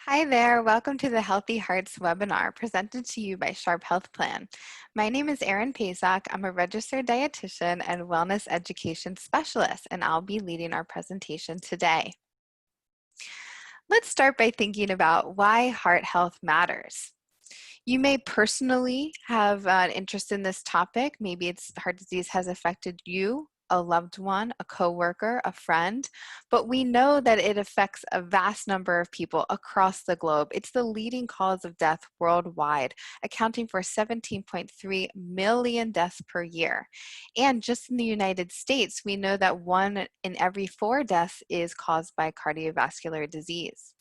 Hi there, welcome to the Healthy Hearts webinar presented to you by Sharp Health Plan. My name is Erin Pasak. I'm a registered dietitian and wellness education specialist, and I'll be leading our presentation today. Let's start by thinking about why heart health matters. You may personally have an interest in this topic. Maybe heart disease has affected you, a loved one, a coworker, a friend, but we know that it affects a vast number of people across the globe. It's the leading cause of death worldwide, accounting for 17.3 million deaths per year. And just in the United States, we know that 1 in every 4 deaths is caused by cardiovascular disease.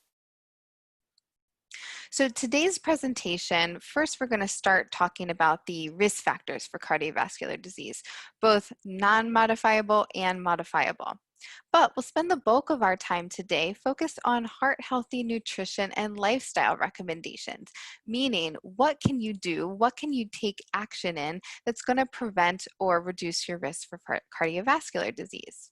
So today's presentation, first we're going to start talking about the risk factors for cardiovascular disease, both non-modifiable and modifiable. But we'll spend the bulk of our time today focused on heart-healthy nutrition and lifestyle recommendations, meaning what can you do, what can you take action in that's going to prevent or reduce your risk for cardiovascular disease.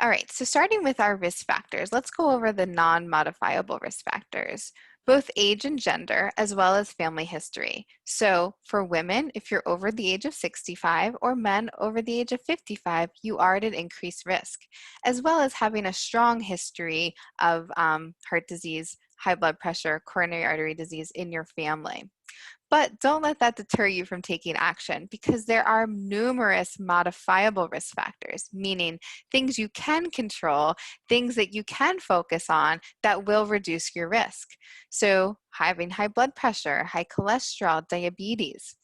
All right, so starting with our risk factors, let's go over the non-modifiable risk factors, both age and gender, as well as family history. So for women, if you're over the age of 65 or men over the age of 55, you are at an increased risk, as well as having a strong history of heart disease, high blood pressure, coronary artery disease in your family. But don't let that deter you from taking action, because there are numerous modifiable risk factors, meaning things you can control, things that you can focus on that will reduce your risk. So having high blood pressure, high cholesterol, diabetes,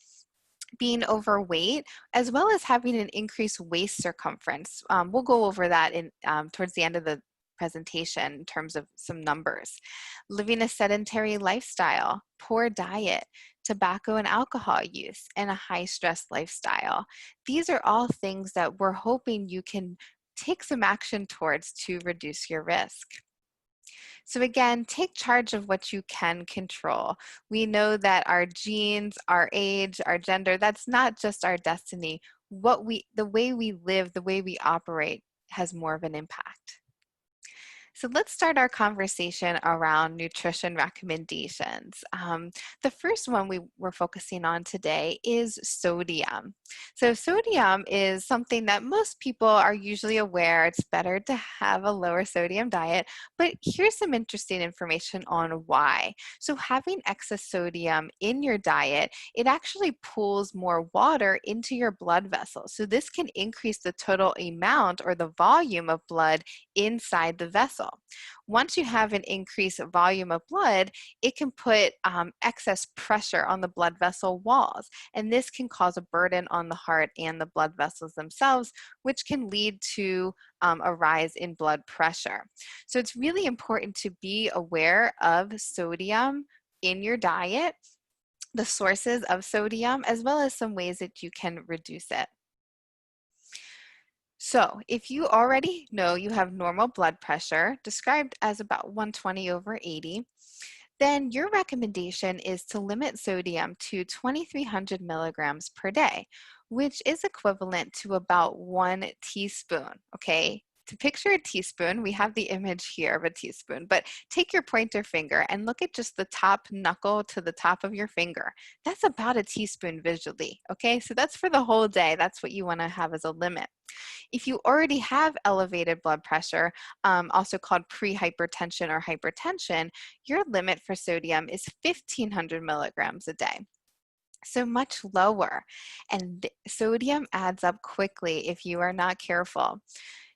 being overweight, as well as having an increased waist circumference. We'll go over that towards the end of the presentation in terms of some numbers. Living a sedentary lifestyle, poor diet, tobacco and alcohol use, and a high stress lifestyle. These are all things that we're hoping you can take some action towards to reduce your risk. So again, take charge of what you can control. We know that our genes, our age, our gender, that's not just our destiny. The way we live, the way we operate has more of an impact. So let's start our conversation around nutrition recommendations. The first one we're focusing on today is sodium. So sodium is something that most people are usually aware. It's better to have a lower sodium diet, but here's some interesting information on why. So having excess sodium in your diet, it actually pulls more water into your blood vessels. So this can increase the total amount or the volume of blood inside the vessel. Once you have an increased volume of blood, it can put excess pressure on the blood vessel walls, and this can cause a burden on the heart and the blood vessels themselves, which can lead to a rise in blood pressure. So it's really important to be aware of sodium in your diet, the sources of sodium, as well as some ways that you can reduce it. So if you already know you have normal blood pressure, described as about 120/80, then your recommendation is to limit sodium to 2,300 milligrams per day, which is equivalent to about 1 teaspoon, okay? To picture a teaspoon, we have the image here of a teaspoon, but take your pointer finger and look at just the top knuckle to the top of your finger. That's about a teaspoon visually, okay? So that's for the whole day. That's what you want to have as a limit. If you already have elevated blood pressure, also called pre-hypertension or hypertension, your limit for sodium is 1,500 milligrams a day. So much lower. And sodium adds up quickly if you are not careful.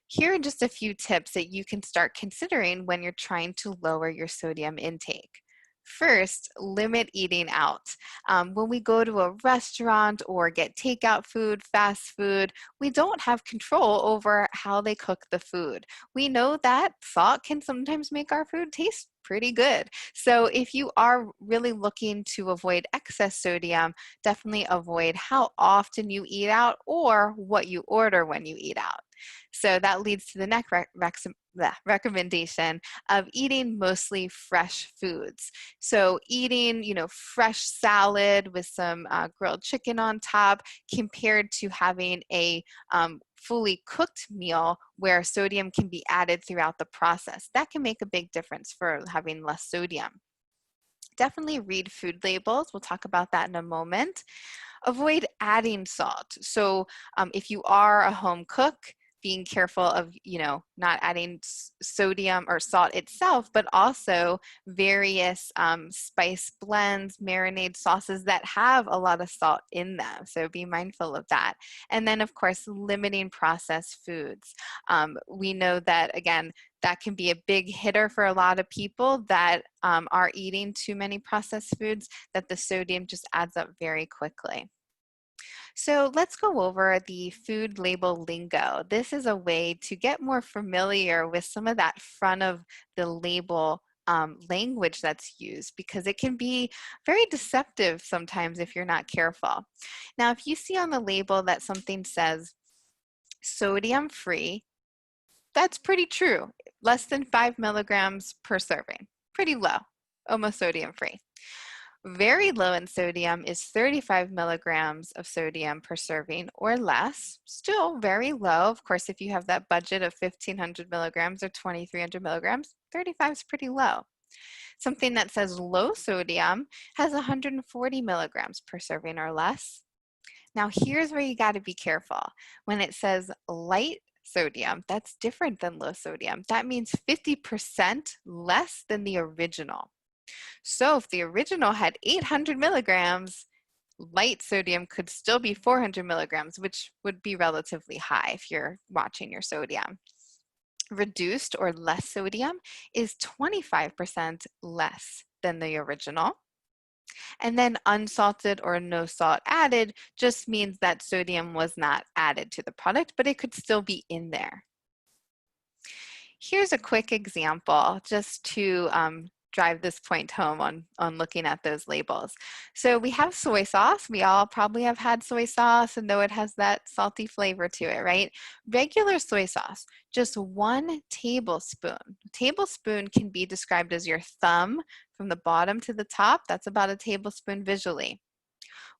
Here are just a few tips that you can start considering when you're trying to lower your sodium intake. First, limit eating out. When we go to a restaurant or get takeout food, fast food, we don't have control over how they cook the food. We know that salt can sometimes make our food taste pretty good. So if you are really looking to avoid excess sodium, definitely avoid how often you eat out or what you order when you eat out. So that leads to the next recommendation of eating mostly fresh foods. So eating, fresh salad with some grilled chicken on top compared to having a fully cooked meal where sodium can be added throughout the process. That can make a big difference for having less sodium. Definitely read food labels. We'll talk about that in a moment. Avoid adding salt. So if you are a home cook, being careful of, not adding sodium or salt itself, but also various spice blends, marinade sauces that have a lot of salt in them. So be mindful of that. And then, of course, limiting processed foods. We know that, again, that can be a big hitter for a lot of people that are eating too many processed foods, that the sodium just adds up very quickly. So let's go over the food label lingo. This is a way to get more familiar with some of that front of the label language that's used, because it can be very deceptive sometimes if you're not careful. Now, if you see on the label that something says sodium free, that's pretty true. Less than 5 milligrams per serving. Pretty low, almost sodium free. Very low in sodium is 35 milligrams of sodium per serving or less. Still very low. Of course, if you have that budget of 1,500 milligrams or 2,300 milligrams, 35 is pretty low. Something that says low sodium has 140 milligrams per serving or less. Now, here's where you got to be careful. When it says light sodium, that's different than low sodium. That means 50% less than the original. So if the original had 800 milligrams, light sodium could still be 400 milligrams, which would be relatively high if you're watching your sodium. Reduced or less sodium is 25% less than the original. And then unsalted or no salt added just means that sodium was not added to the product, but it could still be in there. Here's a quick example just to drive this point home on looking at those labels. So we have soy sauce. We all probably have had soy sauce and know it has that salty flavor to it, right? Regular soy sauce, just 1 tablespoon. A tablespoon can be described as your thumb from the bottom to the top. That's about a tablespoon visually.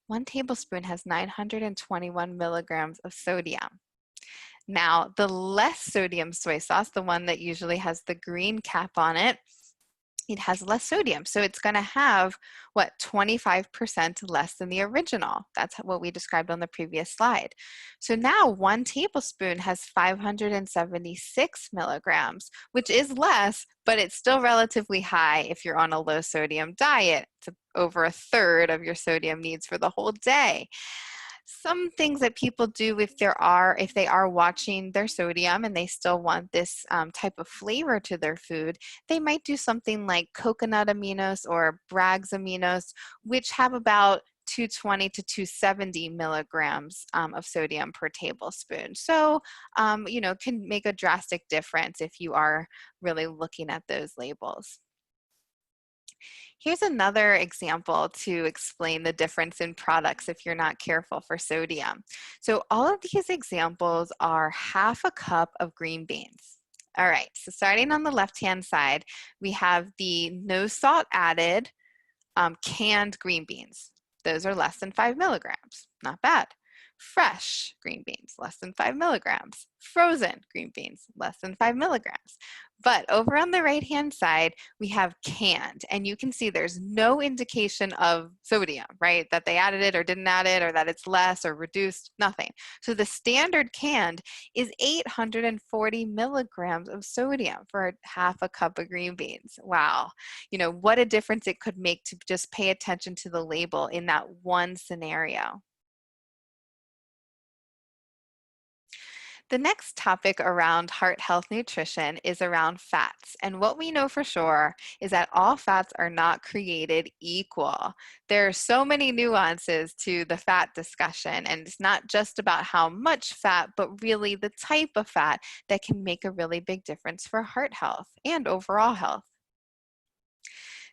1 tablespoon has 921 milligrams of sodium. Now, the less sodium soy sauce, the one that usually has the green cap on it, it has less sodium. So it's going to have, 25% less than the original. That's what we described on the previous slide. So now 1 tablespoon has 576 milligrams, which is less, but it's still relatively high if you're on a low sodium diet. It's over 1/3 of your sodium needs for the whole day. Some things that people do if they are watching their sodium and they still want this type of flavor to their food, they might do something like coconut aminos or Bragg's aminos, which have about 220 to 270 milligrams of sodium per tablespoon. So, can make a drastic difference if you are really looking at those labels. Here's another example to explain the difference in products if you're not careful for sodium. So all of these examples are 1/2 cup of green beans. All right, so starting on the left-hand side, we have the no salt added canned green beans. Those are less than 5 milligrams, not bad. Fresh green beans, less than 5 milligrams. Frozen green beans, less than 5 milligrams. But over on the right-hand side, we have canned, and you can see there's no indication of sodium, right? That they added it or didn't add it, or that it's less or reduced, nothing. So the standard canned is 840 milligrams of sodium for 1/2 cup of green beans. Wow. What a difference it could make to just pay attention to the label in that one scenario. The next topic around heart health nutrition is around fats. And what we know for sure is that all fats are not created equal. There are so many nuances to the fat discussion, and it's not just about how much fat, but really the type of fat that can make a really big difference for heart health and overall health.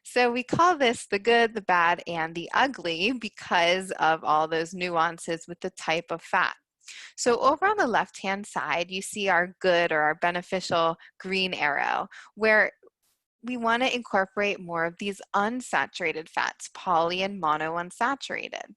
So we call this the good, the bad, and the ugly because of all those nuances with the type of fat. So over on the left-hand side, you see our good or our beneficial green arrow, where we want to incorporate more of these unsaturated fats, poly and monounsaturated.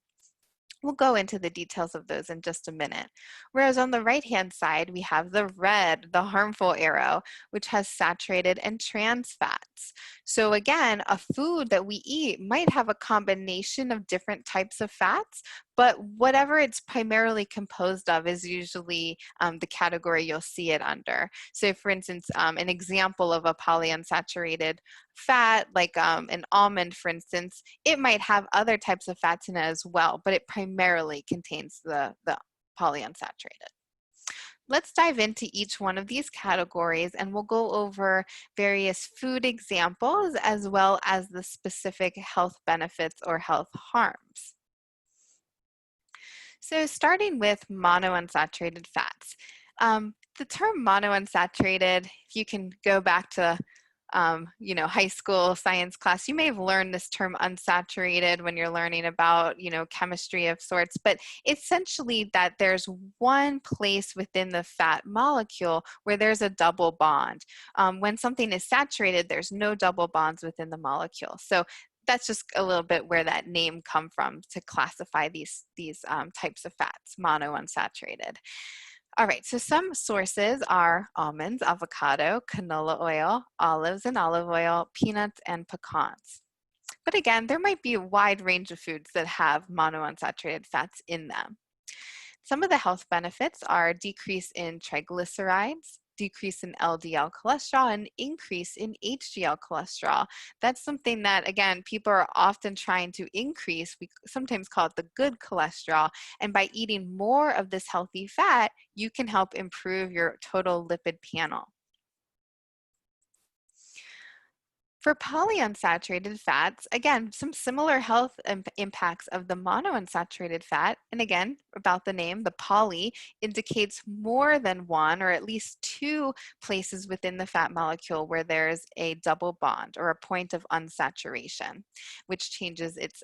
We'll go into the details of those in just a minute. Whereas on the right-hand side, we have the red, the harmful arrow, which has saturated and trans fats. So again, a food that we eat might have a combination of different types of fats, but whatever it's primarily composed of is usually the category you'll see it under. So for instance, an example of a polyunsaturated fat, like an almond, for instance, it might have other types of fats in it as well, but it primarily contains the polyunsaturated. Let's dive into each one of these categories and we'll go over various food examples as well as the specific health benefits or health harms. So starting with monounsaturated fats. The term monounsaturated, if you can go back to high school science class, you may have learned this term unsaturated when you're learning about, chemistry of sorts, but essentially that there's one place within the fat molecule where there's a double bond. When something is saturated, there's no double bonds within the molecule. So that's just a little bit where that name come from to classify these types of fats, monounsaturated. All right, so some sources are almonds, avocado, canola oil, olives and olive oil, peanuts, and pecans. But again, there might be a wide range of foods that have monounsaturated fats in them. Some of the health benefits are decrease in triglycerides, decrease in LDL cholesterol, and increase in HDL cholesterol. That's something that, again, people are often trying to increase. We sometimes call it the good cholesterol. And by eating more of this healthy fat, you can help improve your total lipid panel. For polyunsaturated fats, again, some similar health impacts of the monounsaturated fat. And again, about the name, the poly indicates more than one or at least two places within the fat molecule where there's a double bond or a point of unsaturation, which changes its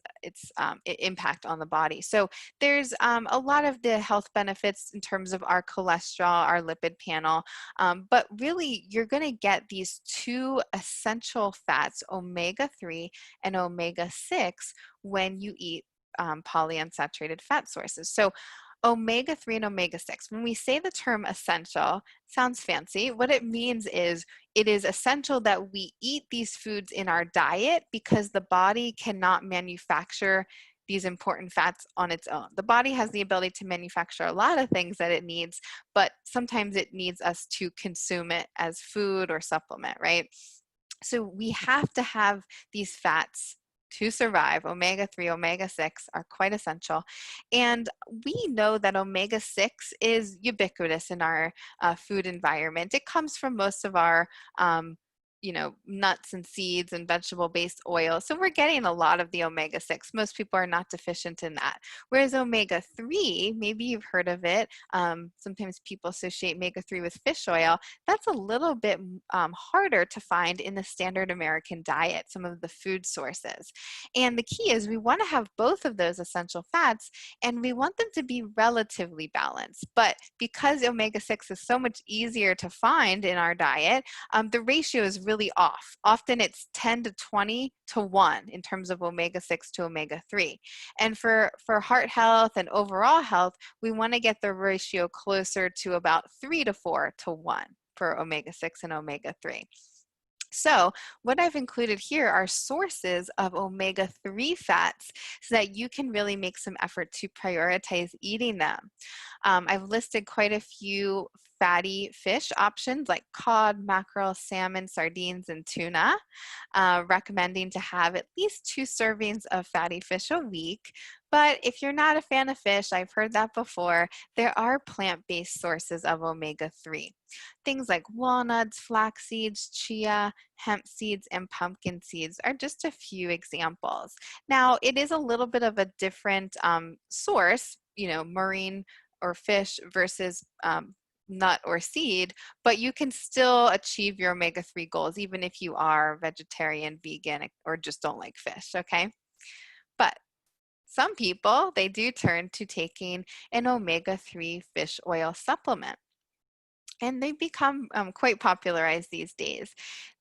impact on the body. So there's a lot of the health benefits in terms of our cholesterol, our lipid panel, but really you're going to get these two essential fats, omega-3 and omega-6, when you eat polyunsaturated fat sources. So omega-3 and omega-6, when we say the term essential, sounds fancy. What it means is it is essential that we eat these foods in our diet because the body cannot manufacture these important fats on its own. The body has the ability to manufacture a lot of things that it needs, but sometimes it needs us to consume it as food or supplement, right? So we have to have these fats to survive. Omega-3, omega-6 are quite essential. And we know that omega-6 is ubiquitous in our food environment. It comes from most of our nuts and seeds and vegetable-based oil. So we're getting a lot of the omega-6. Most people are not deficient in that. Whereas omega-3, maybe you've heard of it. Sometimes people associate omega-3 with fish oil. That's a little bit harder to find in the standard American diet, some of the food sources. And the key is we want to have both of those essential fats, and we want them to be relatively balanced. But because omega-6 is so much easier to find in our diet, the ratio is really off. Often it's 10 to 20 to 1 in terms of omega-6 to omega-3. And for heart health and overall health, we want to get the ratio closer to about 3 to 4 to 1 for omega-6 and omega-3. So what I've included here are sources of omega-3 fats so that you can really make some effort to prioritize eating them. I've listed quite a few fatty fish options like cod, mackerel, salmon, sardines, and tuna, recommending to have at least 2 servings of fatty fish a week. But if you're not a fan of fish, I've heard that before, there are plant-based sources of omega-3. Things like walnuts, flax seeds, chia, hemp seeds, and pumpkin seeds are just a few examples. Now, it is a little bit of a different source, marine or fish versus nut or seed, but you can still achieve your omega-3 goals even if you are vegetarian, vegan, or just don't like fish, okay? But Some people, they do turn to taking an omega-3 fish oil supplement, and they've become quite popularized these days.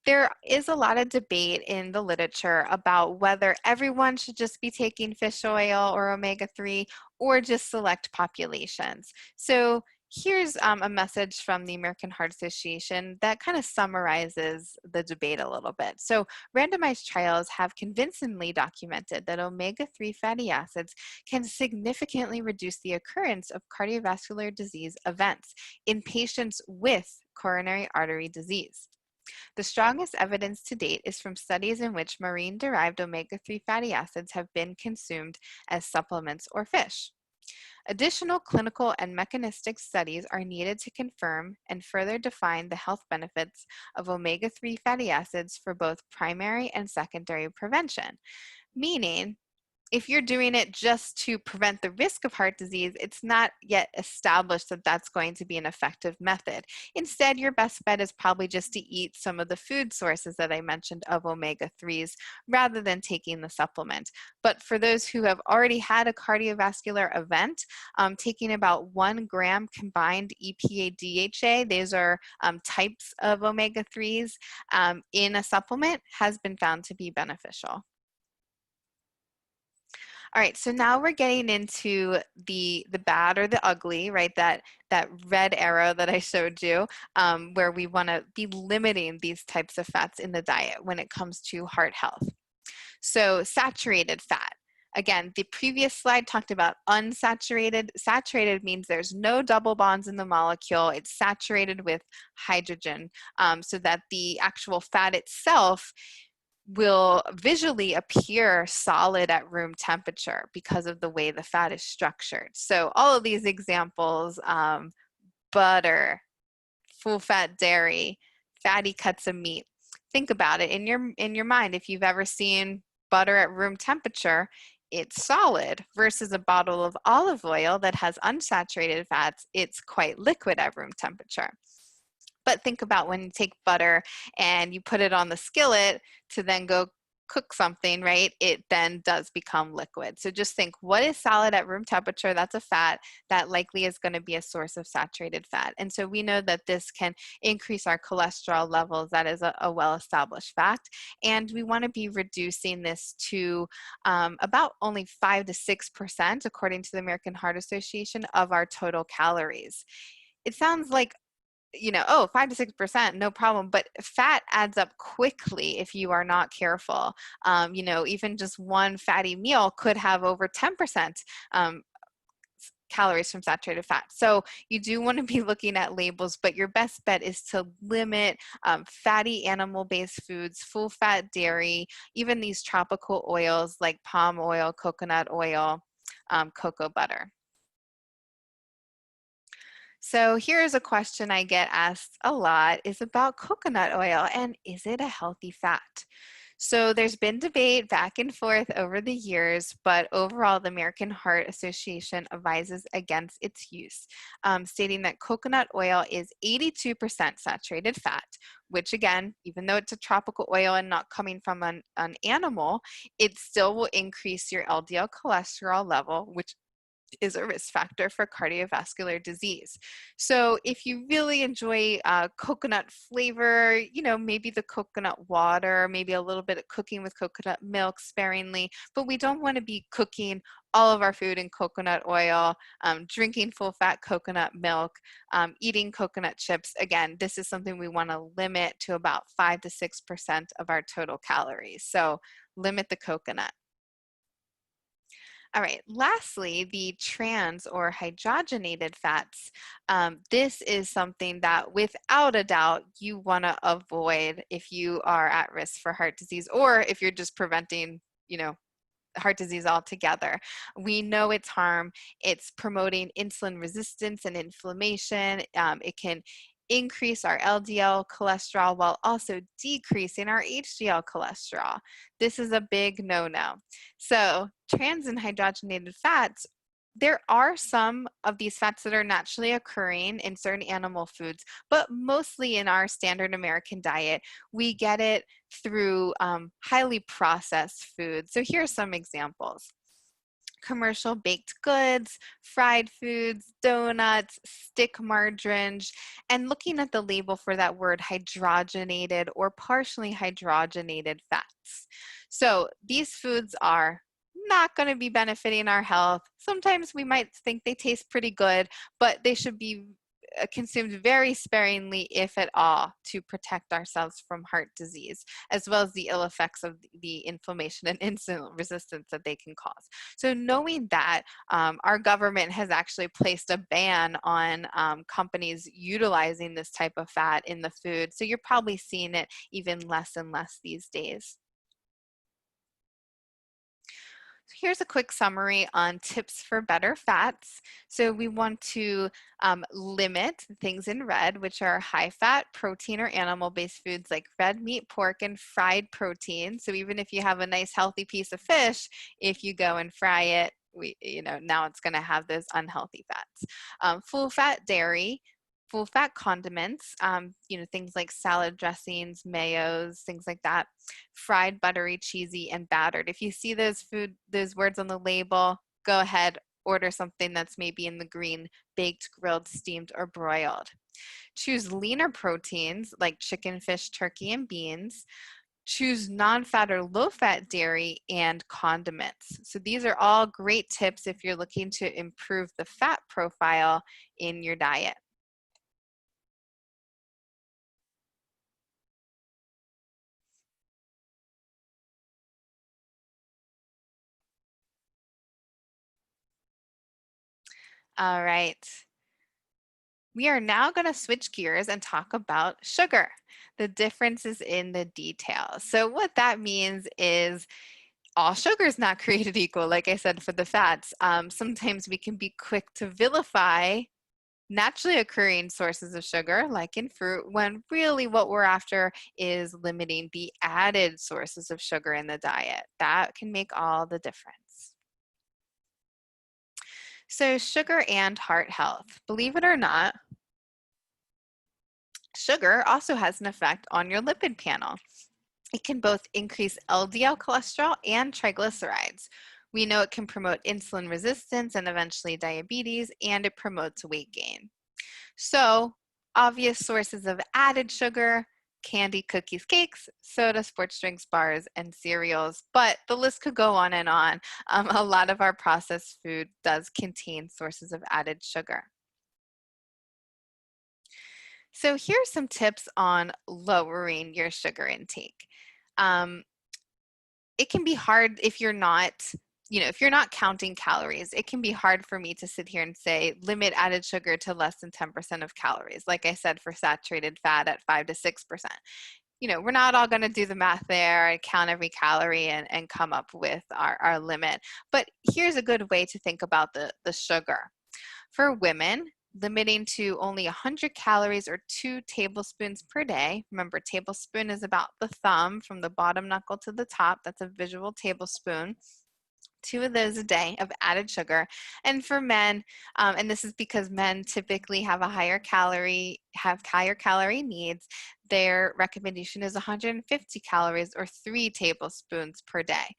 There is a lot of debate in the literature about whether everyone should just be taking fish oil or omega-3 or just select populations. So here's a message from the American Heart Association that kind of summarizes the debate a little bit. So randomized trials have convincingly documented that omega-3 fatty acids can significantly reduce the occurrence of cardiovascular disease events in patients with coronary artery disease. The strongest evidence to date is from studies in which marine-derived omega-3 fatty acids have been consumed as supplements or fish. Additional clinical and mechanistic studies are needed to confirm and further define the health benefits of omega-3 fatty acids for both primary and secondary prevention, meaning if you're doing it just to prevent the risk of heart disease, it's not yet established that that's going to be an effective method. Instead, your best bet is probably just to eat some of the food sources that I mentioned of omega-3s rather than taking the supplement. But for those who have already had a cardiovascular event, taking about 1 gram combined EPA-DHA, these are types of omega-3s, in a supplement has been found to be beneficial. All right, so now we're getting into the bad or the ugly, right? That red arrow that I showed you, where we want to be limiting these types of fats in the diet when it comes to heart health. So saturated fat. Again, the previous slide talked about unsaturated. Saturated means there's no double bonds in the molecule. It's saturated with hydrogen, so that the actual fat itself will visually appear solid at room temperature because of the way the fat is structured. So all of these examples, butter, full fat dairy, fatty cuts of meat. Think about it in your mind. If you've ever seen butter at room temperature, it's solid versus a bottle of olive oil that has unsaturated fats. It's quite liquid at room temperature. But think about when you take butter and you put it on the skillet to then go cook something, right? It then does become liquid. So just think, what is solid at room temperature? That's a fat. That likely is going to be a source of saturated fat. And so we know that this can increase our cholesterol levels. That is a well-established fact. And we want to be reducing this to about only 5 to 6%, according to the American Heart Association, of our total calories. It sounds like, oh, 5 to 6%, no problem. But fat adds up quickly if you are not careful. Even just one fatty meal could have over 10% calories from saturated fat. So you do want to be looking at labels, but your best bet is to limit fatty animal-based foods, full fat dairy, even these tropical oils like palm oil, coconut oil, cocoa butter. So here's a question I get asked a lot is about coconut oil, and is it a healthy fat? So there's been debate back and forth over the years, but overall the American Heart Association advises against its use, stating that coconut oil is 82% saturated fat, which again, even though it's a tropical oil and not coming from an animal, it still will increase your LDL cholesterol level, which is a risk factor for cardiovascular disease. So if you really enjoy coconut flavor, maybe the coconut water, maybe a little bit of cooking with coconut milk sparingly, but we don't want to be cooking all of our food in coconut oil, drinking full fat coconut milk, eating coconut chips. Again, this is something we want to limit to about 5 to 6% of our total calories. So limit the coconut. All right, lastly, the trans or hydrogenated fats. This is something that without a doubt you want to avoid if you are at risk for heart disease or if you're just preventing, heart disease altogether. We know its harm. It's promoting insulin resistance and inflammation. It can increase our LDL cholesterol while also decreasing our HDL cholesterol. This is a big no-no. So trans and hydrogenated fats, there are some of these fats that are naturally occurring in certain animal foods, but mostly in our standard American diet, we get it through highly processed foods. So here are some examples. commercial baked goods, fried foods, donuts, stick margarine, and looking at the label for that word hydrogenated or partially hydrogenated fats. So these foods are not going to be benefiting our health. Sometimes we might think they taste pretty good, but they should be consumed very sparingly, if at all, to protect ourselves from heart disease, as well as the ill effects of the inflammation and insulin resistance that they can cause. So knowing that, our government has actually placed a ban on companies utilizing this type of fat in the food. So you're probably seeing it even less and less these days. Here's a quick summary on tips for better fats. So we want to limit things in red, which are high fat, protein, or animal-based foods like red meat, pork, and fried protein. So even if you have a nice healthy piece of fish, if you go and fry it, now it's going to have those unhealthy fats. Full fat dairy, full fat condiments, things like salad dressings, mayos, things like that. Fried, buttery, cheesy, and battered. If you see those words on the label, go ahead, order something that's maybe in the green: baked, grilled, steamed, or broiled. Choose leaner proteins like chicken, fish, turkey, and beans. Choose non-fat or low-fat dairy and condiments. So these are all great tips if you're looking to improve the fat profile in your diet. All right. We are now going to switch gears and talk about sugar. The difference is in the details. So what that means is all sugar is not created equal, like I said, for the fats. Sometimes we can be quick to vilify naturally occurring sources of sugar, like in fruit, when really what we're after is limiting the added sources of sugar in the diet. That can make all the difference. So sugar and heart health. Believe it or not, sugar also has an effect on your lipid panel. It can both increase LDL cholesterol and triglycerides. We know it can promote insulin resistance and eventually diabetes, and it promotes weight gain. So, obvious sources of added sugar: candy, cookies, cakes, soda, sports drinks, bars, and cereals. But the list could go on and on. A lot of our processed food does contain sources of added sugar. So here's some tips on lowering your sugar intake. Um, it can be hard if you're not, if you're not counting calories. It can be hard for me to sit here and say limit added sugar to less than 10% of calories. Like I said, for saturated fat at 5 to 6%. We're not all going to do the math there and count every calorie and come up with our limit. But here's a good way to think about the sugar. For women, limiting to only 100 calories or 2 tablespoons per day. Remember, tablespoon is about the thumb from the bottom knuckle to the top. That's a visual tablespoon. 2 of those a day of added sugar. And for men, and this is because men typically have higher calorie needs, their recommendation is 150 calories or 3 tablespoons per day.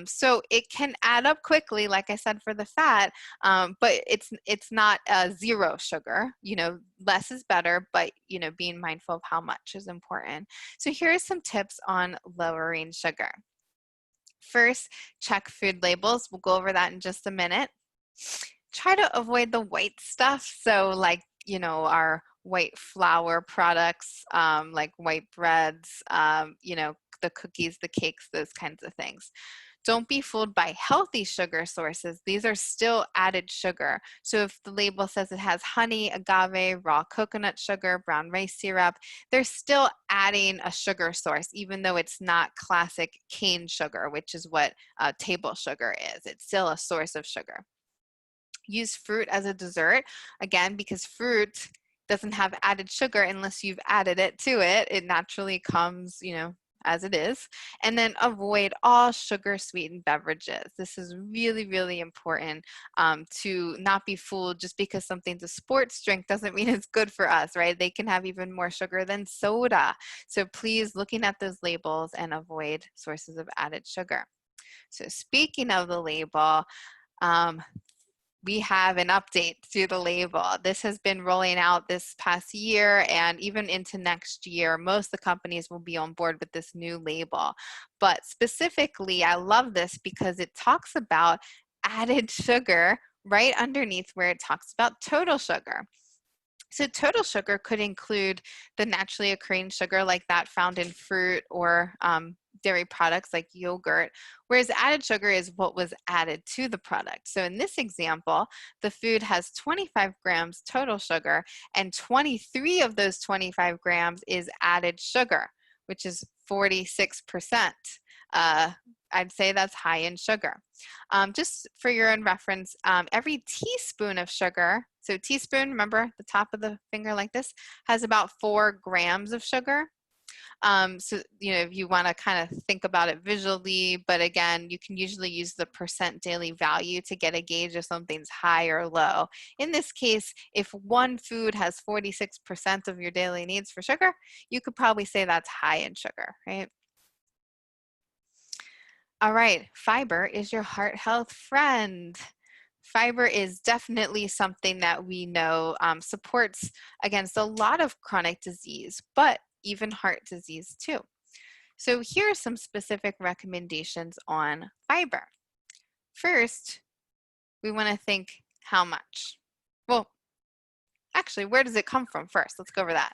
So it can add up quickly, like I said, for the fat, but it's not zero sugar. Less is better, but being mindful of how much is important. So here are some tips on lowering sugar. First, check food labels. We'll go over that in just a minute. Try to avoid the white stuff. So like, our white flour products, like white breads, the cookies, the cakes, those kinds of things. Don't be fooled by healthy sugar sources. These are still added sugar. So if the label says it has honey, agave, raw coconut sugar, brown rice syrup, they're still adding a sugar source, even though it's not classic cane sugar, which is what table sugar is. It's still a source of sugar. Use fruit as a dessert, again, because fruit doesn't have added sugar unless you've added it to it. It naturally comes, as it is. And then avoid all sugar sweetened beverages. This is really, really important to not be fooled. Just because something's a sports drink doesn't mean it's good for us, right? They can have even more sugar than soda. So please, looking at those labels and avoid sources of added sugar. So speaking of the label, We have an update to the label. This has been rolling out this past year and even into next year. Most of the companies will be on board with this new label. But specifically, I love this because it talks about added sugar right underneath where it talks about total sugar. So total sugar could include the naturally occurring sugar like that found in fruit or dairy products like yogurt, whereas added sugar is what was added to the product. So in this example, the food has 25 grams total sugar, and 23 of those 25 grams is added sugar, which is 46%. I'd say that's high in sugar. Just for your own reference, every teaspoon of sugar, so teaspoon, remember the top of the finger like this, has about 4 grams of sugar. So, if you want to kind of think about it visually, but again, you can usually use the percent daily value to get a gauge if something's high or low. In this case, if one food has 46% of your daily needs for sugar, you could probably say that's high in sugar, right? All right, fiber is your heart health friend. Fiber is definitely something that we know supports against a lot of chronic disease, but even heart disease too. So here are some specific recommendations on fiber. First, we want to think how much. Well, actually, where does it come from first? Let's go over that.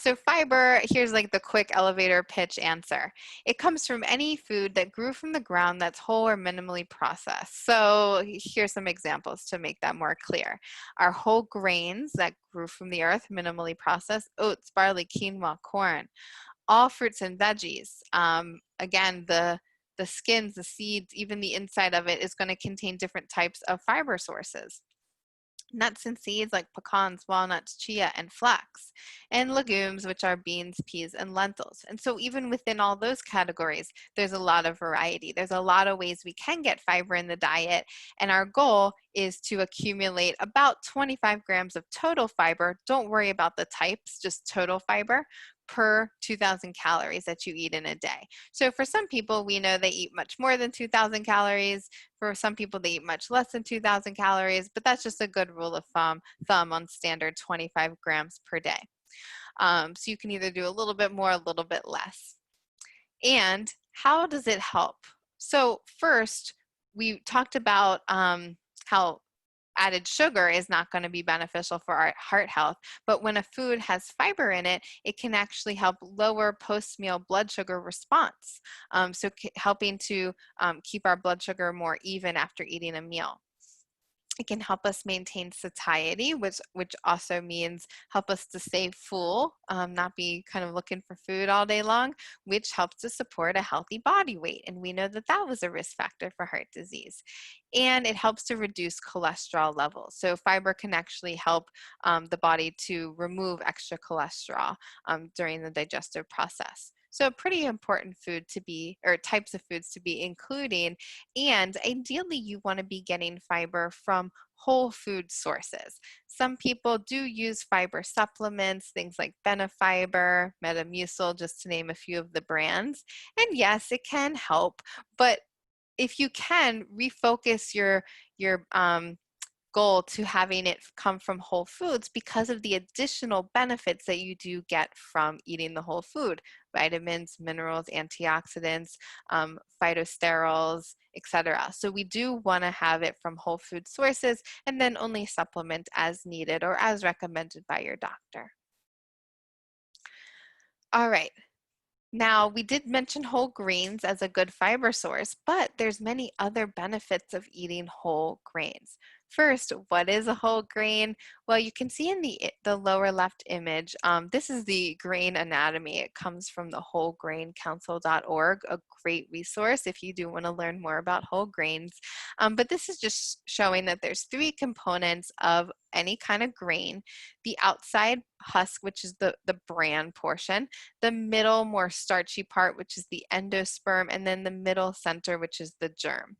So fiber, here's like the quick elevator pitch answer. It comes from any food that grew from the ground that's whole or minimally processed. So here's some examples to make that more clear. Our whole grains that grew from the earth, minimally processed, oats, barley, quinoa, corn. All fruits and veggies. Again, the skins, the seeds, even the inside of it is going to contain different types of fiber sources. Nuts and seeds like pecans, walnuts, chia, and flax, and legumes, which are beans, peas, and lentils. And so even within all those categories, there's a lot of variety. There's a lot of ways we can get fiber in the diet, and our goal is to accumulate about 25 grams of total fiber. Don't worry about the types, just total fiber per 2,000 calories that you eat in a day. So for some people, we know they eat much more than 2,000 calories. For some people, they eat much less than 2,000 calories, but that's just a good rule of thumb on standard 25 grams per day. So you can either do a little bit more, a little bit less. And how does it help? So first, we talked about how added sugar is not going to be beneficial for our heart health, but when a food has fiber in it, it can actually help lower post-meal blood sugar response. So helping to keep our blood sugar more even after eating a meal. It can help us maintain satiety, which also means help us to stay full, not be kind of looking for food all day long, which helps to support a healthy body weight. And we know that that was a risk factor for heart disease. And it helps to reduce cholesterol levels. So fiber can actually help the body to remove extra cholesterol during the digestive process. So a pretty important food to be, or types of foods to be including, and ideally you want to be getting fiber from whole food sources. Some people do use fiber supplements, things like Benefiber, Metamucil, just to name a few of the brands. And yes, it can help, but if you can refocus your goal to having it come from whole foods because of the additional benefits that you do get from eating the whole food: vitamins, minerals, antioxidants, phytosterols, etc. So we do want to have it from whole food sources and then only supplement as needed or as recommended by your doctor. All right. Now, we did mention whole grains as a good fiber source, but there's many other benefits of eating whole grains. First, what is a whole grain? Well, you can see in the lower left image, this is the grain anatomy. It comes from the wholegraincouncil.org, a great resource if you do want to learn more about whole grains. But this is just showing that there's 3 components of any kind of grain: the outside husk, which is the bran portion, the middle, more starchy part, which is the endosperm, and then the middle center, which is the germ.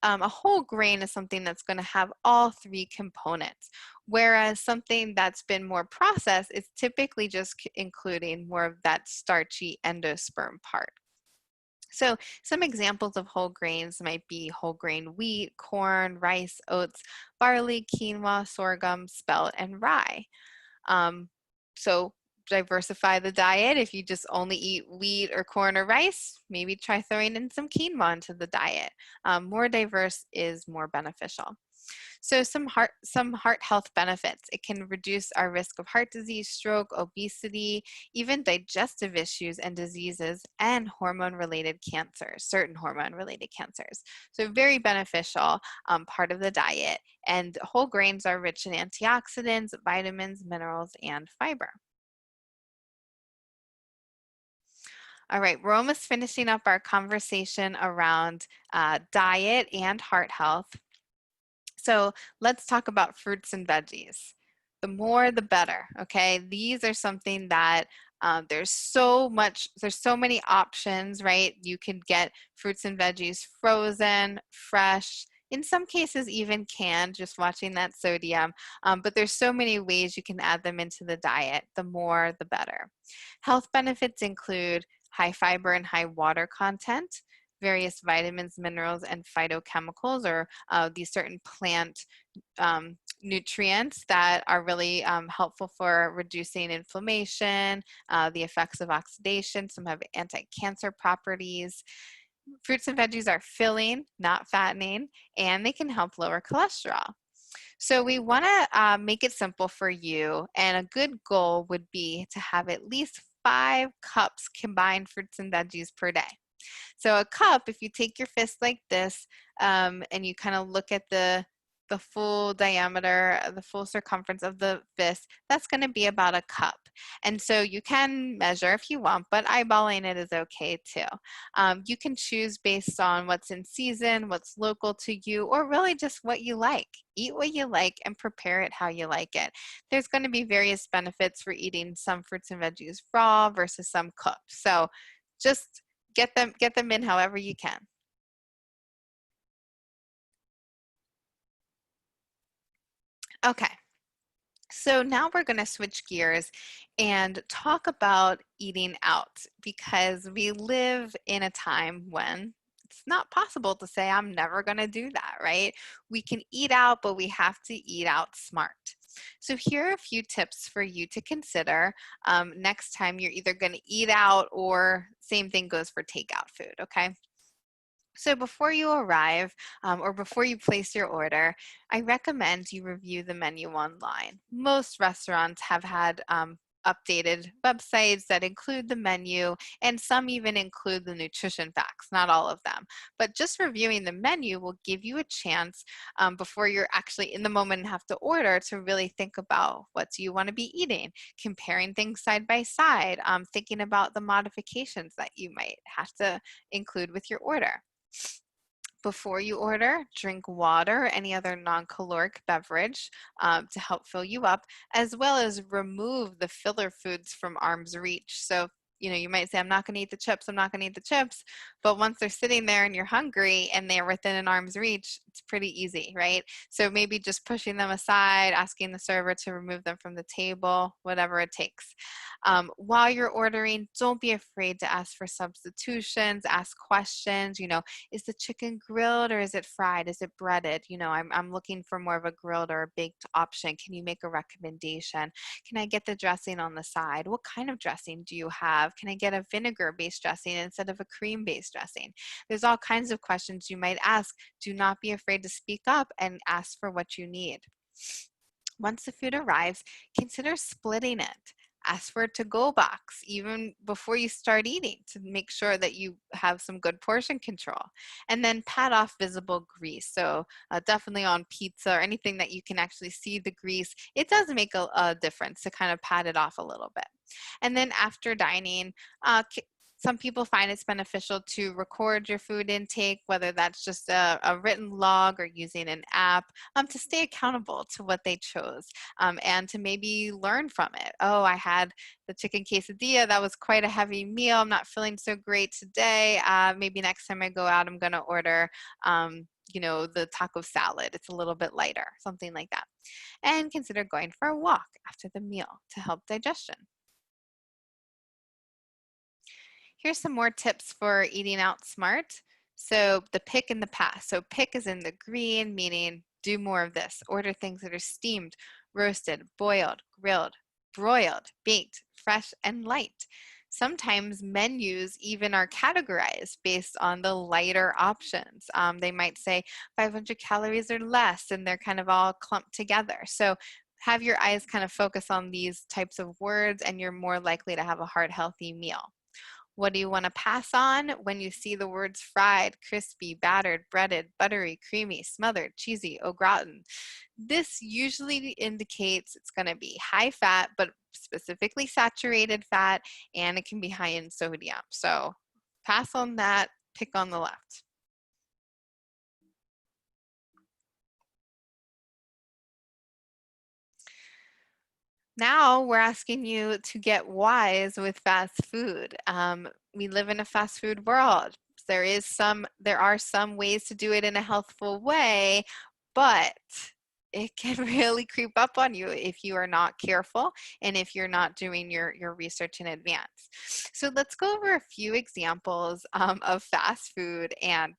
A whole grain is something that's going to have all 3 components, whereas something that's been more processed is typically just including more of that starchy endosperm part. So some examples of whole grains might be whole grain wheat, corn, rice, oats, barley, quinoa, sorghum, spelt, and rye. Um, so diversify the diet. If you just only eat wheat or corn or rice, maybe try throwing in some quinoa into the diet. More diverse is more beneficial. So some heart health benefits. It can reduce our risk of heart disease, stroke, obesity, even digestive issues and diseases, and hormone-related cancers, certain hormone-related cancers. So very beneficial part of the diet. And whole grains are rich in antioxidants, vitamins, minerals, and fiber. All right, we're almost finishing up our conversation around diet and heart health. So let's talk about fruits and veggies. The more, the better. Okay, these are something that there's so many options, right? You can get fruits and veggies frozen, fresh. In some cases, even canned, just watching that sodium. But there's so many ways you can add them into the diet. The more, the better. Health benefits include high fiber and high water content, various vitamins, minerals, and phytochemicals, or these certain plant nutrients that are really helpful for reducing inflammation, the effects of oxidation. Some have anti-cancer properties. Fruits and veggies are filling, not fattening, and they can help lower cholesterol. So we want to make it simple for you, and a good goal would be to have at least 5 cups combined fruits and veggies per day. So a cup, if you take your fist like this, and you kind of look at the full diameter, the full circumference of the fist, that's going to be about a cup. And so you can measure if you want, but eyeballing it is okay too. You can choose based on what's in season, what's local to you, or really just what you like. Eat what you like and prepare it how you like it. There's going to be various benefits for eating some fruits and veggies raw versus some cooked. So just get them in however you can. Okay. So now we're going to switch gears and talk about eating out, because we live in a time when it's not possible to say, I'm never going to do that, right? We can eat out, but we have to eat out smart. So here are a few tips for you to consider next time you're either going to eat out, or same thing goes for takeout food, okay? So before you arrive or before you place your order, I recommend you review the menu online. Most restaurants have had updated websites that include the menu, and some even include the nutrition facts, not all of them. But just reviewing the menu will give you a chance before you're actually in the moment and have to order, to really think about what do you want to be eating, comparing things side by side, thinking about the modifications that you might have to include with your order. Before you order, drink water or any other non-caloric beverage to help fill you up, as well as remove the filler foods from arm's reach. So, you might say, I'm not going to eat the chips, I'm not going to eat the chips. But once they're sitting there and you're hungry and they're within an arm's reach, it's pretty easy, right? So maybe just pushing them aside, asking the server to remove them from the table, whatever it takes. While you're ordering, don't be afraid to ask for substitutions, ask questions. Is the chicken grilled or is it fried? Is it breaded? I'm looking for more of a grilled or a baked option. Can you make a recommendation? Can I get the dressing on the side? What kind of dressing do you have? Can I get a vinegar-based dressing instead of a cream-based dressing? There's all kinds of questions you might ask. Do not be afraid to speak up and ask for what you need. Once the food arrives, consider splitting it. Ask for a to-go box even before you start eating, to make sure that you have some good portion control. And then pat off visible grease. So definitely on pizza or anything that you can actually see the grease, it does make a difference to kind of pat it off a little bit. And then after dining, some people find it's beneficial to record your food intake, whether that's just a written log or using an app, to stay accountable to what they chose, and to maybe learn from it. Oh, I had the chicken quesadilla. That was quite a heavy meal. I'm not feeling so great today. Maybe next time I go out, I'm going to order the taco salad. It's a little bit lighter, something like that. And consider going for a walk after the meal to help digestion. Here's some more tips for eating out smart. So the pick and the pass. So pick is in the green, meaning do more of this. Order things that are steamed, roasted, boiled, grilled, broiled, baked, fresh, and light. Sometimes menus even are categorized based on the lighter options. They might say 500 calories or less, and they're kind of all clumped together. So have your eyes kind of focus on these types of words, and you're more likely to have a heart healthy meal. What do you want to pass on when you see the words fried, crispy, battered, breaded, buttery, creamy, smothered, cheesy, au gratin? This usually indicates it's going to be high fat, but specifically saturated fat, and it can be high in sodium. So pass on that, pick on the left. Now we're asking you to get wise with fast food. We live in a fast food world. There are some ways to do it in a healthful way, but it can really creep up on you if you are not careful and if you're not doing your research in advance. So let's go over a few examples of fast food and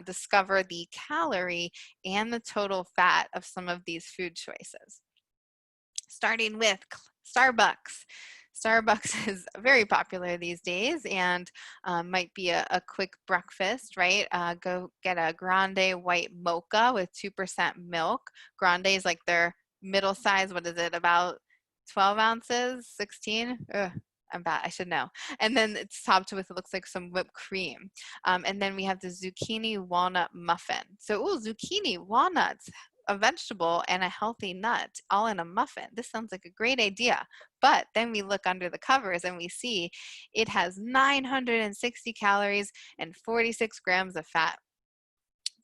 discover the calorie and the total fat of some of these food choices. Starting with Starbucks. Starbucks is very popular these days and might be a quick breakfast, right? Go get a grande white mocha with 2% milk. Grande is like their middle size. What is it, about 12 ounces, 16? Ugh, I'm bad, I should know. And then it's topped with, it looks like some whipped cream. And then we have the zucchini walnut muffin. So, zucchini, walnuts, a vegetable and a healthy nut all in a muffin. This sounds like a great idea. But then we look under the covers and we see it has 960 calories and 46 grams of fat.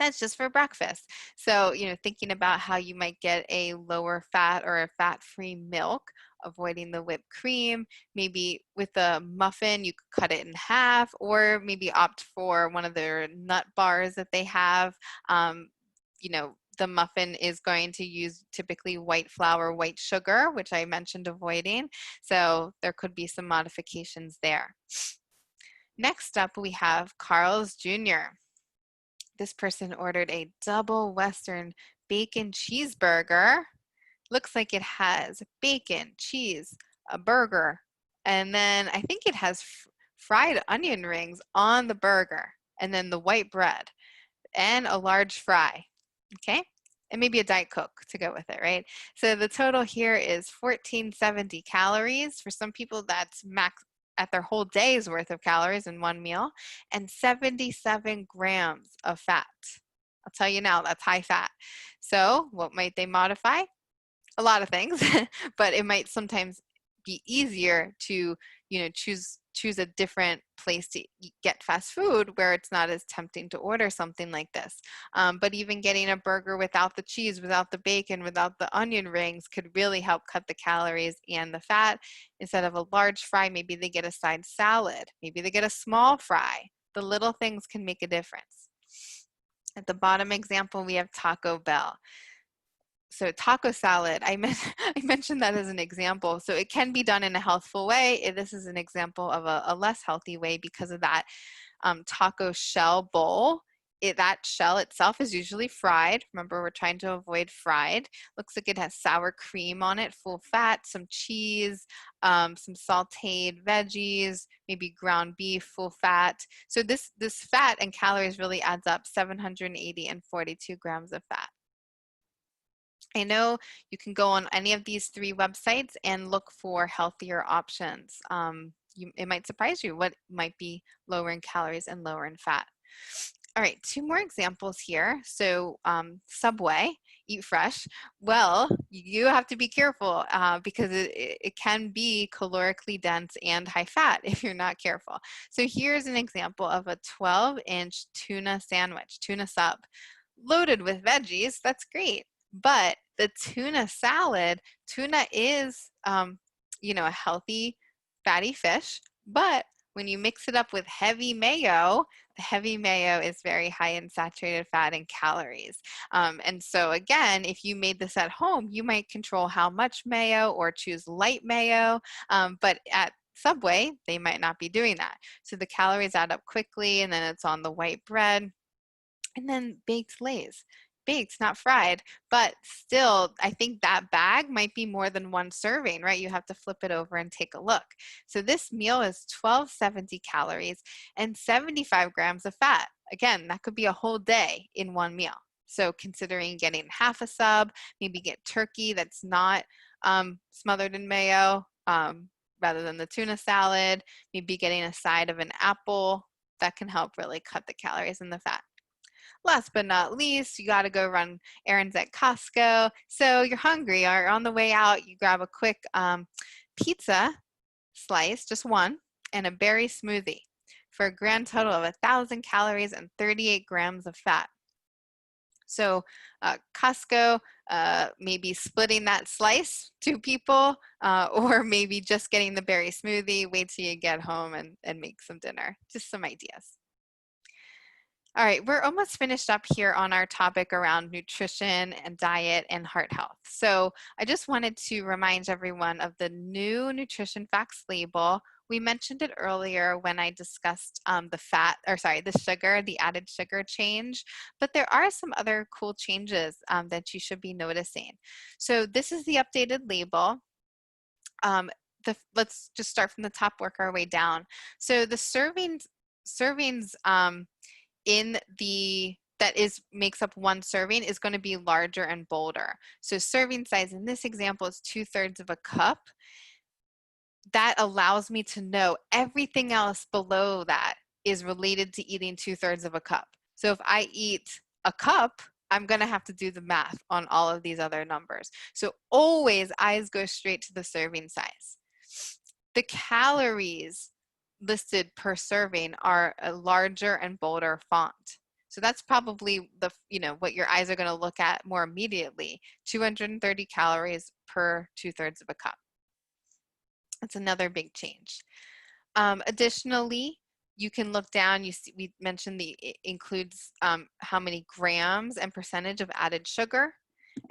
That's just for breakfast. So, thinking about how you might get a lower fat or a fat-free milk, avoiding the whipped cream, maybe with a muffin, you could cut it in half, or maybe opt for one of their nut bars that they have. The muffin is going to use typically white flour, white sugar, which I mentioned avoiding. So there could be some modifications there. Next up, we have Carl's Jr. This person ordered a double Western bacon cheeseburger. Looks like it has bacon, cheese, a burger, and then I think it has fried onion rings on the burger, and then the white bread, and a large fry. Okay, and maybe a Diet Coke to go with it, right? So the total here is 1470 calories. For some people, that's max at their whole day's worth of calories in one meal, and 77 grams of fat. I'll tell you now, that's high fat. So what might they modify? A lot of things, but it might sometimes be easier to choose a different place to get fast food where it's not as tempting to order something like this. But even getting a burger without the cheese, without the bacon, without the onion rings could really help cut the calories and the fat. Instead of a large fry, maybe they get a side salad. Maybe they get a small fry. The little things can make a difference. At the bottom example, we have Taco Bell. So taco salad, I mentioned that as an example. So it can be done in a healthful way. This is an example of a less healthy way because of that taco shell bowl. That shell itself is usually fried. Remember, we're trying to avoid fried. Looks like it has sour cream on it, full fat, some cheese, some sauteed veggies, maybe ground beef, full fat. So this fat and calories really adds up 780 and 42 grams of fat. I know you can go on any of these three websites and look for healthier options. It might surprise you what might be lower in calories and lower in fat. All right, two more examples here. So Subway, eat fresh. Well, you have to be careful because it can be calorically dense and high fat if you're not careful. So here's an example of a 12-inch tuna sandwich, tuna sub, loaded with veggies. That's great. But the tuna salad, tuna is, a healthy, fatty fish. But when you mix it up with heavy mayo, the heavy mayo is very high in saturated fat and calories. And so again, if you made this at home, you might control how much mayo or choose light mayo. But at Subway, they might not be doing that. So the calories add up quickly, and then it's on the white bread. And then baked Lay's. Baked, not fried, but still, I think that bag might be more than one serving, right? You have to flip it over and take a look. So this meal is 1270 calories and 75 grams of fat. Again, that could be a whole day in one meal. So considering getting half a sub, maybe get turkey that's not smothered in mayo rather than the tuna salad, maybe getting a side of an apple, that can help really cut the calories and the fat. Last but not least, you got to go run errands at Costco. So you're hungry or on the way out, you grab a quick pizza slice, just one, and a berry smoothie for a grand total of 1,000 calories and 38 grams of fat. So Costco, maybe splitting that slice, 2 people, or maybe just getting the berry smoothie, wait till you get home and make some dinner. Just some ideas. All right, we're almost finished up here on our topic around nutrition and diet and heart health. So I just wanted to remind everyone of the new nutrition facts label. We mentioned it earlier when I discussed the sugar, the added sugar change, but there are some other cool changes that you should be noticing. So this is the updated label. Let's just start from the top, work our way down. So the servings makes up one serving is going to be larger and bolder. So serving size in this example is 2/3 of a cup. That allows me to know everything else below that is related to eating 2/3 of a cup. So if I eat a cup, I'm going to have to do the math on all of these other numbers. So always eyes go straight to the serving size. The calories listed per serving are a larger and bolder font. So that's probably what your eyes are going to look at more immediately. 230 calories per 2/3 of a cup. That's another big change. Additionally, you can look down. You see, we mentioned it includes how many grams and percentage of added sugar.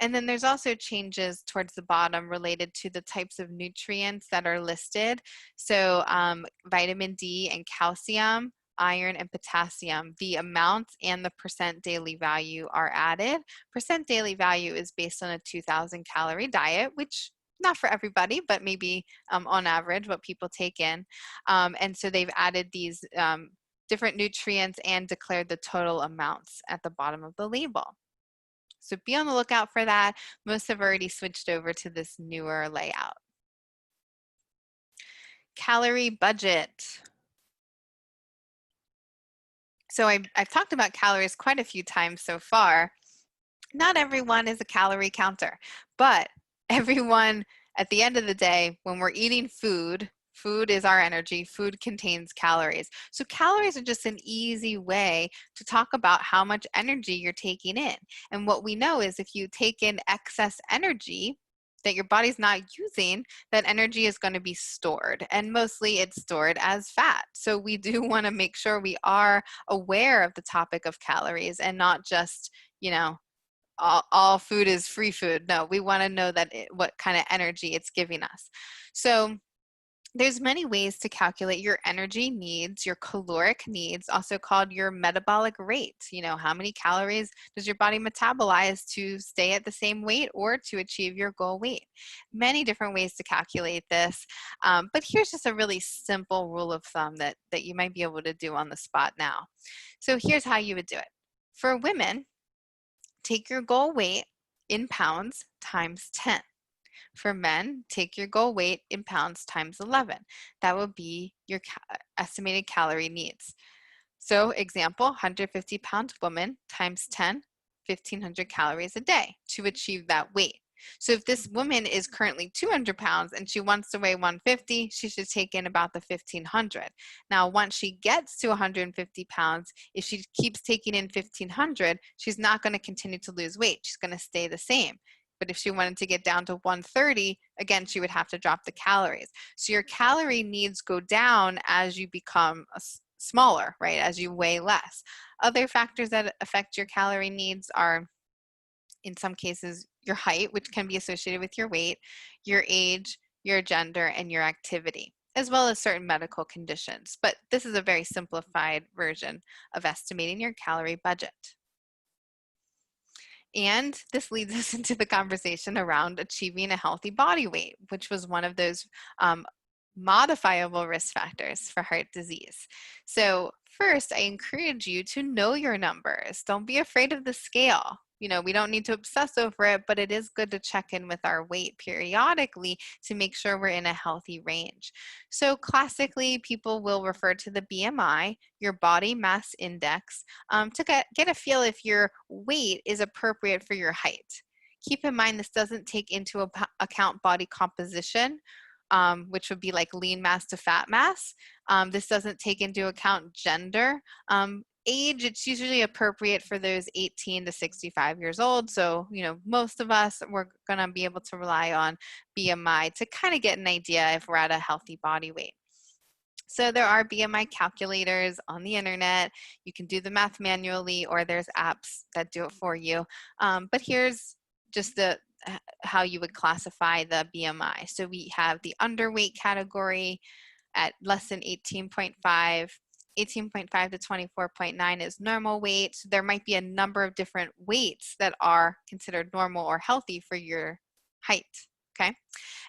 And then there's also changes towards the bottom related to the types of nutrients that are listed. So vitamin D and calcium, iron and potassium, the amounts and the percent daily value are added. Percent daily value is based on a 2,000 calorie diet, which not for everybody, but maybe on average what people take in. And so they've added these different nutrients and declared the total amounts at the bottom of the label. So be on the lookout for that. Most have already switched over to this newer layout. Calorie budget. So I've talked about calories quite a few times so far. Not everyone is a calorie counter, but everyone at the end of the day, when we're eating food, food is our energy. Food contains calories. So calories are just an easy way to talk about how much energy you're taking in. And what we know is if you take in excess energy that your body's not using, that energy is going to be stored. And mostly it's stored as fat. So we do want to make sure we are aware of the topic of calories and not just, all food is free food. No, we want to know that what kind of energy it's giving us. So there's many ways to calculate your energy needs, your caloric needs, also called your metabolic rate. How many calories does your body metabolize to stay at the same weight or to achieve your goal weight? Many different ways to calculate this, but here's just a really simple rule of thumb that you might be able to do on the spot now. So here's how you would do it. For women, take your goal weight in pounds times 10. For men, take your goal weight in pounds times 11. That will be your estimated calorie needs. So example, 150-pound woman times 10, 1,500 calories a day to achieve that weight. So if this woman is currently 200 pounds and she wants to weigh 150, she should take in about the 1,500. Now, once she gets to 150 pounds, if she keeps taking in 1,500, she's not going to continue to lose weight. She's going to stay the same. But if she wanted to get down to 130, again, she would have to drop the calories. So your calorie needs go down as you become smaller, right? As you weigh less. Other factors that affect your calorie needs are, in some cases, your height, which can be associated with your weight, your age, your gender, and your activity. as well as certain medical conditions. But this is a very simplified version of estimating your calorie budget. And this leads us into the conversation around achieving a healthy body weight, which was one of those modifiable risk factors for heart disease. So first, I encourage you to know your numbers. Don't be afraid of the scale. You know, we don't need to obsess over it, but it is good to check in with our weight periodically to make sure we're in a healthy range. So classically, people will refer to the BMI, your body mass index, to get a feel if your weight is appropriate for your height. Keep in mind this doesn't take into account body composition, which would be like lean mass to fat mass. This doesn't take into account gender. Age, it's usually appropriate for those 18 to 65 years old. So, you know, most of us, we're going to be able to rely on BMI to kind of get an idea if we're at a healthy body weight. So there are BMI calculators on the internet. You can do the math manually, or there's apps that do it for you. But here's just how you would classify the BMI. So we have the underweight category at less than 18.5. 18.5 to 24.9 is normal weight. So there might be a number of different weights that are considered normal or healthy for your height. Okay.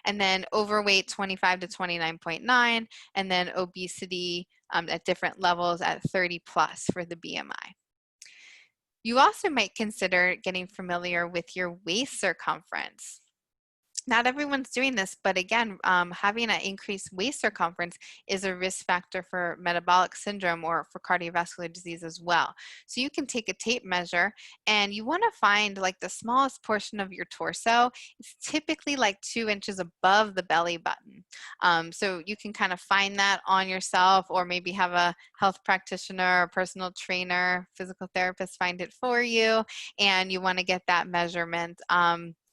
And then overweight 25 to 29.9, and then obesity at different levels at 30 plus for the BMI. You also might consider getting familiar with your waist circumference. Not everyone's doing this, but again, having an increased waist circumference is a risk factor for metabolic syndrome or for cardiovascular disease as well. So you can take a tape measure, and you want to find like the smallest portion of your torso. It's typically like 2 inches above the belly button. So you can kind of find that on yourself, or maybe have a health practitioner or personal trainer, physical therapist find it for you, and you want to get that measurement.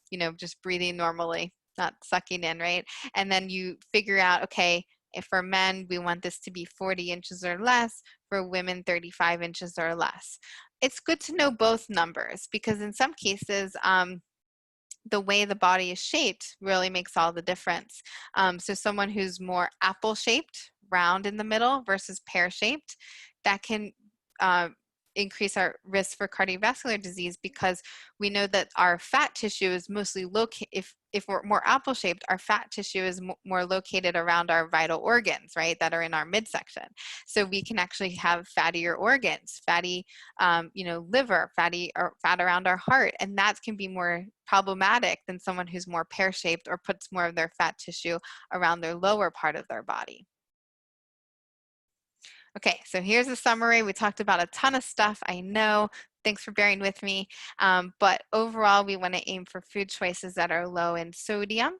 You know, just breathing normally, not sucking in, right? And then you figure out, okay, if for men, we want this to be 40 inches or less, for women, 35 inches or less. It's good to know both numbers, because in some cases, the way the body is shaped really makes all the difference. So someone who's more apple-shaped, round in the middle, versus pear-shaped, that can increase our risk for cardiovascular disease, because we know that our fat tissue is mostly located, if we're more apple shaped, our fat tissue is more located around our vital organs, right, that are in our midsection. So we can actually have fattier organs, fatty, you know, liver, fatty, or fat around our heart, and that can be more problematic than someone who's more pear shaped or puts more of their fat tissue around their lower part of their body. Okay, so here's a summary. We talked about a ton of stuff, I know. Thanks for bearing with me. But overall, we want to aim for food choices that are low in sodium,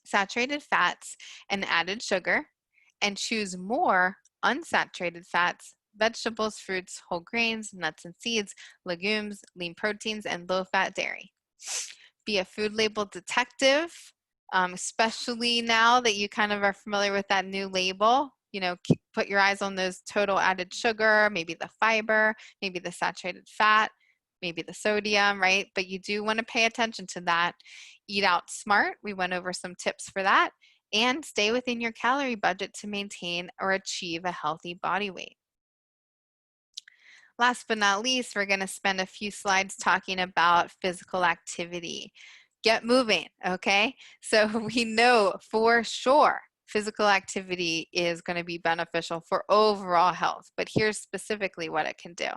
saturated fats, and added sugar, and choose more unsaturated fats, vegetables, fruits, whole grains, nuts and seeds, legumes, lean proteins, and low-fat dairy. Be a food label detective, especially now that you kind of are familiar with that new label. You know, put your eyes on those total added sugar, maybe the fiber, maybe the saturated fat, maybe the sodium, right? But you do want to pay attention to that. Eat out smart. We went over some tips for that. And stay within your calorie budget to maintain or achieve a healthy body weight. Last but not least, we're going to spend a few slides talking about physical activity. Get moving, okay? So we know for sure physical activity is going to be beneficial for overall health, but here's specifically what it can do.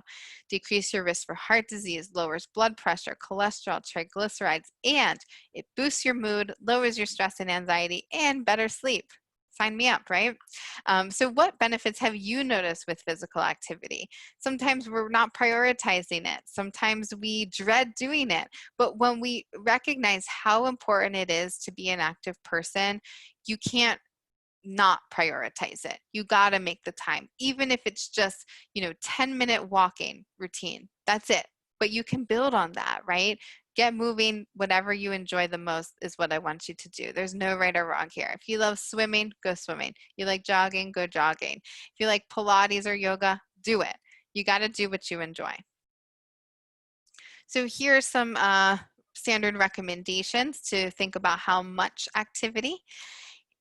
Decrease your risk for heart disease, lowers blood pressure, cholesterol, triglycerides, and it boosts your mood, lowers your stress and anxiety, and better sleep. Sign me up, right? So what benefits have you noticed with physical activity? Sometimes we're not prioritizing it. Sometimes we dread doing it. But when we recognize how important it is to be an active person, you can't not prioritize it. You got to make the time, even if it's just, 10-minute walking routine. That's it. But you can build on that, right? Get moving. Whatever you enjoy the most is what I want you to do. There's no right or wrong here. If you love swimming, go swimming. You like jogging, go jogging. If you like Pilates or yoga, do it. You got to do what you enjoy. So here are some standard recommendations to think about how much activity.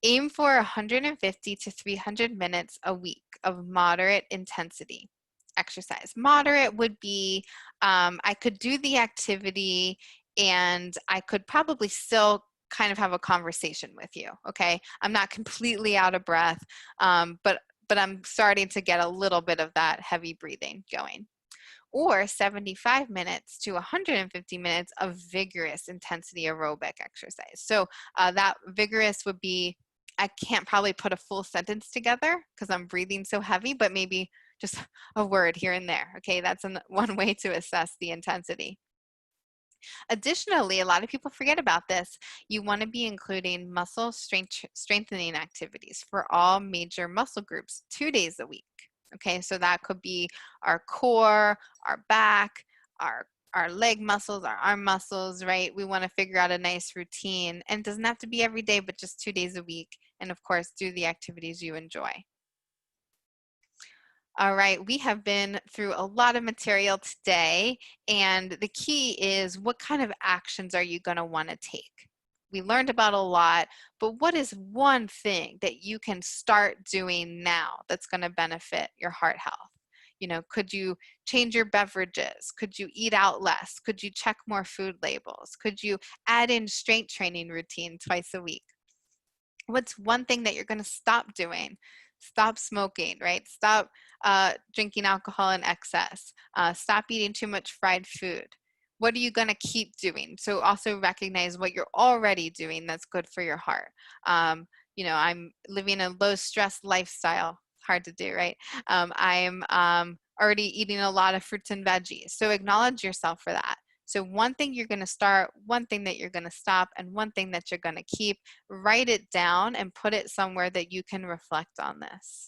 Aim for 150 to 300 minutes a week of moderate intensity exercise. Moderate would be, I could do the activity and I could probably still kind of have a conversation with you, okay? I'm not completely out of breath, but I'm starting to get a little bit of that heavy breathing going. Or 75 minutes to 150 minutes of vigorous intensity aerobic exercise. So that vigorous would be, I can't probably put a full sentence together because I'm breathing so heavy, but maybe just a word here and there. Okay, that's one way to assess the intensity. Additionally, a lot of people forget about this. You want to be including muscle strengthening activities for all major muscle groups 2 days a week. Okay, so that could be our core, our back, our leg muscles, our arm muscles, right? We want to figure out a nice routine, and it doesn't have to be every day, but just 2 days a week. And of course, do the activities you enjoy. All right, we have been through a lot of material today, and the key is, what kind of actions are you going to want to take? We learned about a lot, but what is one thing that you can start doing now that's going to benefit your heart health? You know, could you change your beverages? Could you eat out less? Could you check more food labels? Could you add in strength training routine twice a week? What's one thing that you're going to stop doing? Stop smoking, right? Stop drinking alcohol in excess. Stop eating too much fried food. What are you going to keep doing? So also recognize what you're already doing that's good for your heart. You know, I'm living a low stress lifestyle. Hard to do, right? I'm already eating a lot of fruits and veggies. So acknowledge yourself for that. So one thing you're going to start, one thing that you're going to stop, and one thing that you're going to keep. Write it down and put it somewhere that you can reflect on this.